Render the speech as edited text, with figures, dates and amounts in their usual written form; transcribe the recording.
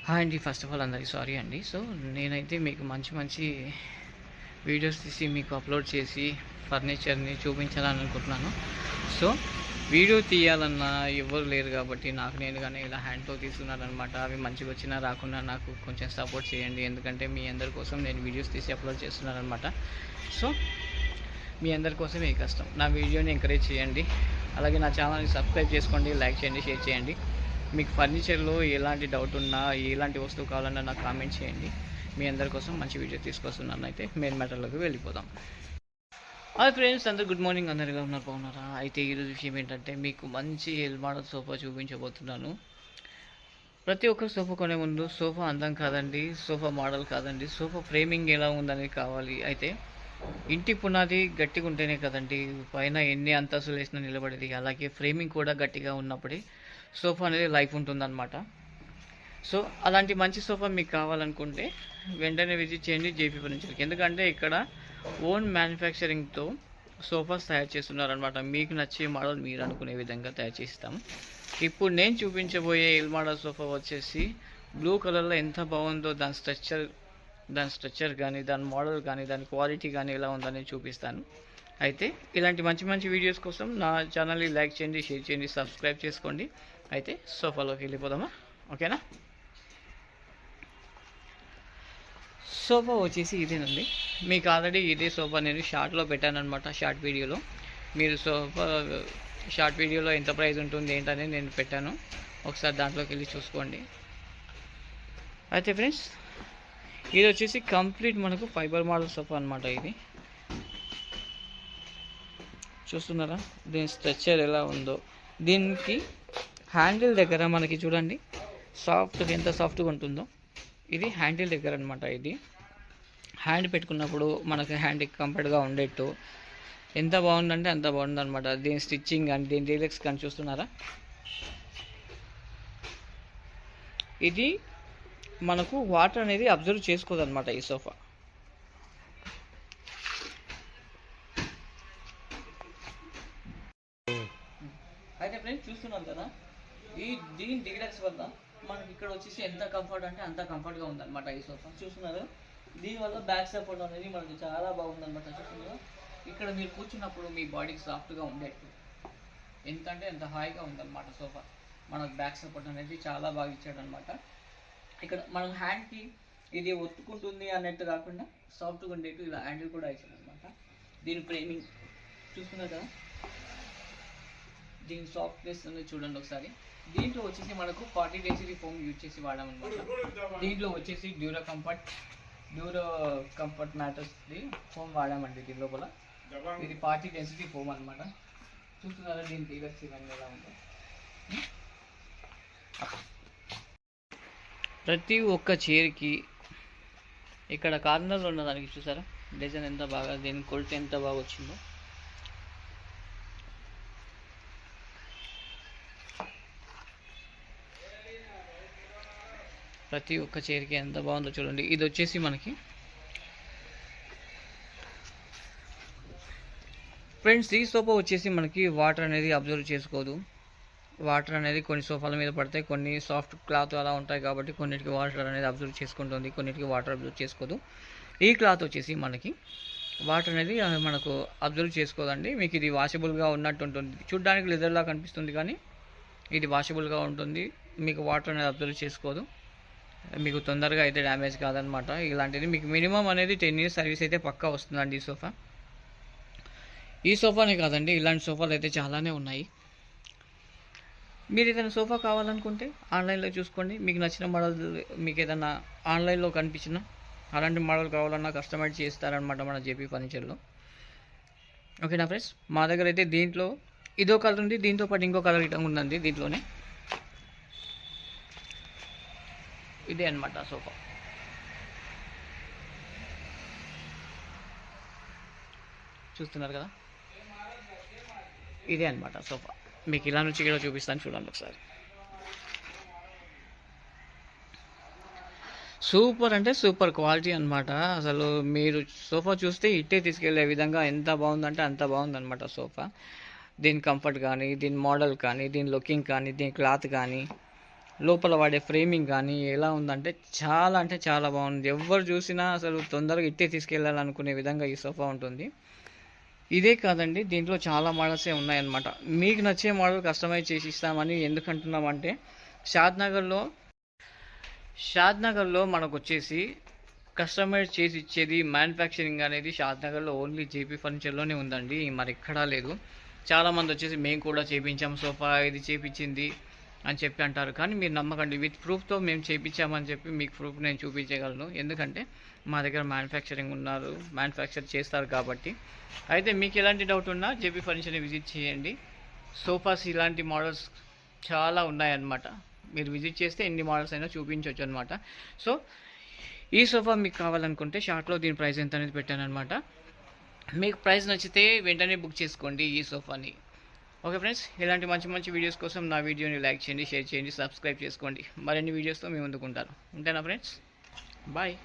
Hi అండి. First of all అందరికీ sorry అండి. సో నేనైతే మీకు మంచి వీడియోస్ తీసి మీకు అప్లోడ్ చేసి ఫర్నిచర్ని చూపించాలని అనుకుంటున్నాను. సో వీడియో తీయాలన్నా ఎవరు లేరు కాబట్టి నాకు నేనుగానే ఇలా హ్యాండ్తో తీసుకున్నానమాట. అవి మంచిగా వచ్చినా రాకున్నా నాకు కొంచెం సపోర్ట్ చేయండి, ఎందుకంటే మీ అందరి కోసం నేను వీడియోస్ తీసి అప్లోడ్ చేస్తున్నాను అనమాట. సో మీ అందరి కోసం ఈ కష్టం. నా వీడియోని ఎంకరేజ్ చేయండి, అలాగే నా ఛానల్ని సబ్స్క్రైబ్ చేసుకోండి, లైక్ చేయండి, షేర్ చేయండి. మీకు ఫర్నిచర్లో ఎలాంటి డౌట్ ఉన్నా, ఎలాంటి వస్తువు కావాలన్నా నాకు కామెంట్ చేయండి. మీ అందరి కోసం మంచి వీడియో తీసుకొస్తున్నాను. అయితే మెయిన్ మ్యాటర్లోకి వెళ్ళిపోదాం. హాయ్ ఫ్రెండ్స్, అందరు గుడ్ మార్నింగ్. అందరిగా ఉన్నారు, బాగున్నారా? అయితే ఈరోజు విషయం ఏంటంటే మీకు మంచి ఎల్ మోడల్ సోఫా చూపించబోతున్నాను. ప్రతి ఒక్కరు సోఫా కొనే ముందు సోఫా అందం కాదండి, సోఫా మోడల్ కాదండి, సోఫా ఫ్రేమింగ్ ఎలా ఉందనేది కావాలి. అయితే ఇంటి పునాది గట్టిగా ఉంటేనే కదండి పైన ఎన్ని అంతస్తులు వేసినా నిలబడేది. అలాగే ఫ్రేమింగ్ కూడా గట్టిగా ఉన్నప్పుడే సోఫా అనేది లైఫ్ ఉంటుందన్నమాట. సో అలాంటి మంచి సోఫా మీకు కావాలనుకుంటే వెంటనే విజిట్ చేయండి జేపీ ఫర్నిచర్కి. ఎందుకంటే ఇక్కడ ఓన్ మ్యానుఫ్యాక్చరింగ్తో సోఫాస్ తయారు చేస్తున్నారనమాట. మీకు నచ్చే మోడల్ మీరు అనుకునే విధంగా తయారు చేస్తాం. ఇప్పుడు నేను చూపించబోయే ఎల్ మోడల్ సోఫా వచ్చేసి బ్లూ కలర్లో ఎంత బాగుందో, దాని స్ట్రక్చర్ కానీ, దాని మోడల్ కానీ, దాని క్వాలిటీ కానీ ఎలా ఉందని చూపిస్తాను. అయితే ఇలాంటి మంచి వీడియోస్ కోసం నా ఛానల్ని లైక్ చేయండి, షేర్ చేయండి, సబ్స్క్రైబ్ చేసుకోండి. అయితే సోఫాలోకి వెళ్ళిపోదామా? ఓకేనా? సోఫా వచ్చేసి ఇదేనండి. మీకు ఆల్రెడీ ఇదే సోఫా నేను షార్ట్లో పెట్టాను అనమాట. షార్ట్ వీడియోలో మీరు సోఫా షార్ట్ వీడియోలో ఎంత ప్రైస్ ఉంటుంది ఏంటనేది నేను పెట్టాను, ఒకసారి దాంట్లోకి వెళ్ళి చూసుకోండి. అయితే ఫ్రెండ్స్, ఇది వచ్చేసి కంప్లీట్ మనకు ఫైబర్ మోడల్ సోఫా అనమాట. ఇది చూస్తున్నారా దీని స్ట్రక్చర్ ఎలా ఉందో. దీనికి హ్యాండిల్ దగ్గర మనకి చూడండి ఎంత సాఫ్ట్గా ఉంటుందో. ఇది హ్యాండిల్ దగ్గర అనమాట. ఇది హ్యాండ్ పెట్టుకున్నప్పుడు మనకి హ్యాండ్ కంఫర్ట్గా ఉండేట్టు ఎంత బాగుందంటే అంత బాగుందన్నమాట. దీని స్టిచ్చింగ్ కానీ, దీని రిలాక్స్ కానీ చూస్తున్నారా. ఇది మనకు వాటర్ అనేది అబ్జర్వ్ చేసుకోదన్నమాట ఈ సోఫా. అయితే ఫ్రెండ్స్ చూస్తున్నాం కదా, దీని డిగ్రాక్స్ వల్ల మనకి ఇక్కడ వచ్చేసి ఎంత కంఫర్ట్ అంటే అంత కంఫర్ట్గా ఉందన్నమాట ఈ సోఫా. చూస్తున్నారు, దీనివల్ల బ్యాక్ సపోర్ట్ అనేది మనకి చాలా బాగుందన్నమాట. చూస్తున్నారు, ఇక్కడ మీరు కూర్చున్నప్పుడు మీ బాడీకి సాఫ్ట్గా ఉండేట్టు ఎందుకంటే ఎంత హాయిగా ఉందన్నమాట సోఫా. మనకు బ్యాక్ సపోర్ట్ అనేది చాలా బాగా ఇచ్చాడనమాట. ఇక్కడ మనం హ్యాండ్కి ఇది ఒత్తుకుంటుంది అన్నట్టు కాకుండా సాఫ్ట్గా ఉండేట్టు ఇలా హ్యాండిల్ కూడా ఇచ్చాడనమాట. దీని ఫ్రేమింగ్ చూస్తున్నారు కదా, దీని సాఫ్ట్నెస్ అనేది చూడండి ఒకసారి. దీంట్లో వచ్చేసి మనకు 40 డెన్సిటీ ఫోమ్ యూజ్ చేసి వాడామన్నమాట. దీంట్లో వచ్చేసి డ్యూరో కంఫర్ట్ మ్యాటర్స్ది ఫోమ్ వాడామండి దీని లోపల. ఇది 40 డెన్సిటీ ఫోమ్ అనమాట. చూస్తున్నారా దీని టీవెక్స్ ఇవన్నీ ఎలా ఉందో. ప్రతి ఒక్క చైర్కి ఇక్కడ కార్నర్లో ఉన్న దానికి చూసారా డిజైన్ ఎంత బాగా, దీని కొలత ఎంత బాగా వచ్చిందో. ప్రతి ఒక్క చైర్కి ఎంత బాగుందో చూడండి. ఇది వచ్చేసి మనకి ఫ్రెండ్స్, ఈ సోఫా వచ్చేసి మనకి వాటర్ అనేది అబ్జర్వ్ చేసుకోదు. వాటర్ అనేది కొన్ని సోఫాల మీద పడతాయి, కొన్ని సాఫ్ట్ క్లాత్ అలా ఉంటాయి కాబట్టి కొన్నిటికి వాటర్ అనేది అబ్జర్వ్ చేసుకుంటుంది, కొన్నిటికి వాటర్ అబ్జర్వ్ చేసుకోదు. ఈ క్లాత్ వచ్చేసి మనకి వాటర్ అనేది మనకు అబ్జర్వ్ చేసుకోదండి. మీకు ఇది వాషబుల్గా ఉన్నట్టు ఉంటుంది. చూడ్డానికి లెదర్లా కనిపిస్తుంది కానీ ఇది వాషబుల్గా ఉంటుంది. మీకు వాటర్ అనేది అబ్జర్వ్ చేసుకోదు, మీకు తొందరగా అయితే డ్యామేజ్ కాదనమాట. ఇలాంటిది మీకు మినిమం అనేది 10 years సర్వీస్ అయితే పక్కా వస్తుందండి ఈ సోఫా. ఈ సోఫానే కాదండి, ఇలాంటి సోఫాలు అయితే చాలానే ఉన్నాయి. మీరు ఏదైనా సోఫా కావాలనుకుంటే ఆన్లైన్లో చూసుకోండి. మీకు నచ్చిన మోడల్, మీకు ఏదైనా ఆన్లైన్లో కనిపించిన అలాంటి మోడల్ కావాలన్నా కస్టమైజ్ చేస్తారనమాట మన జేపీ ఫర్నిచర్లో. ఓకేనా ఫ్రెండ్స్, మా దగ్గర అయితే దీంట్లో ఇదో కలర్ ఉంది, దీంతో పాటు ఇంకో కలర్ ఇటం ఉందండి దీంట్లోనే. ఇదే అనమాట సోఫా. చూస్తున్నారు కదా, ఇదే అనమాట సోఫా. మీకు ఇలా నుంచి కూడా చూపిస్తాను, చూడండి ఒకసారి. సూపర్ అంటే సూపర్ క్వాలిటీ అనమాట. అసలు మీరు సోఫా చూస్తే ఇట్టే తీసుకెళ్లే విధంగా ఎంత బాగుందంటే అంత బాగుందన్నమాట సోఫా. దీని కంఫర్ట్ కానీ, దీని మోడల్ కానీ, దీని లుకింగ్ కానీ, దీని క్లాత్ కానీ లోపల వాడే ఫ్రేమింగ్ కానీ ఎలా ఉందంటే చాలా అంటే చాలా బాగుంది. ఎవరు చూసినా అసలు తొందరగా ఇట్టే తీసుకెళ్ళాలనుకునే విధంగా ఈ సోఫా ఉంటుంది. ఇదే కాదండి, దీంట్లో చాలా మోడల్సే ఉన్నాయన్నమాట. మీకు నచ్చే మోడల్ కస్టమైజ్ చేసి ఇస్తామని ఎందుకంటున్నామంటే షాద్నగర్లో మనకు వచ్చేసి కస్టమైజ్ చేసి ఇచ్చేది మ్యానుఫ్యాక్చరింగ్ అనేది షాద్నగర్లో ఓన్లీ జేపీ ఫర్నిచర్లోనే ఉందండి, మరి ఎక్కడా లేదు. చాలామంది వచ్చేసి మేము కూడా చేయించాం సోఫా, ఇది చేపించింది అని చెప్పి అంటారు. కానీ మీరు నమ్మకండి, విత్ ప్రూఫ్తో మేము చేయించామని చెప్పి మీకు ప్రూఫ్ నేను చూపించగలను. ఎందుకంటే మా దగ్గర మ్యానుఫ్యాక్చర్ చేస్తారు కాబట్టి. అయితే మీకు ఎలాంటి డౌట్ ఉన్నా జేపీ ఫర్నిచర్ని విజిట్ చేయండి. సోఫాస్ ఇలాంటి మోడల్స్ చాలా ఉన్నాయన్నమాట. మీరు విజిట్ చేస్తే ఎన్ని మోడల్స్ అయినా చూపించవచ్చు అనమాట. సో ఈ సోఫా మీకు కావాలనుకుంటే షార్ట్లో దీని ప్రైస్ ఎంత అనేది పెట్టాను అనమాట. మీకు ప్రైస్ నచ్చితే వెంటనే బుక్ చేసుకోండి ఈ సోఫాని. ఓకే ఫ్రెండ్స్, ఇలాంటి మంచి మంచి వీడియోస్ కోసం నా వీడియోని లైక్ చేయండి, షేర్ చేయండి, సబ్స్క్రైబ్ చేసుకోండి. మరిన్ని వీడియోస్తో మేము ముందుకుంటాను. ఉంటానా ఫ్రెండ్స్, బాయ్.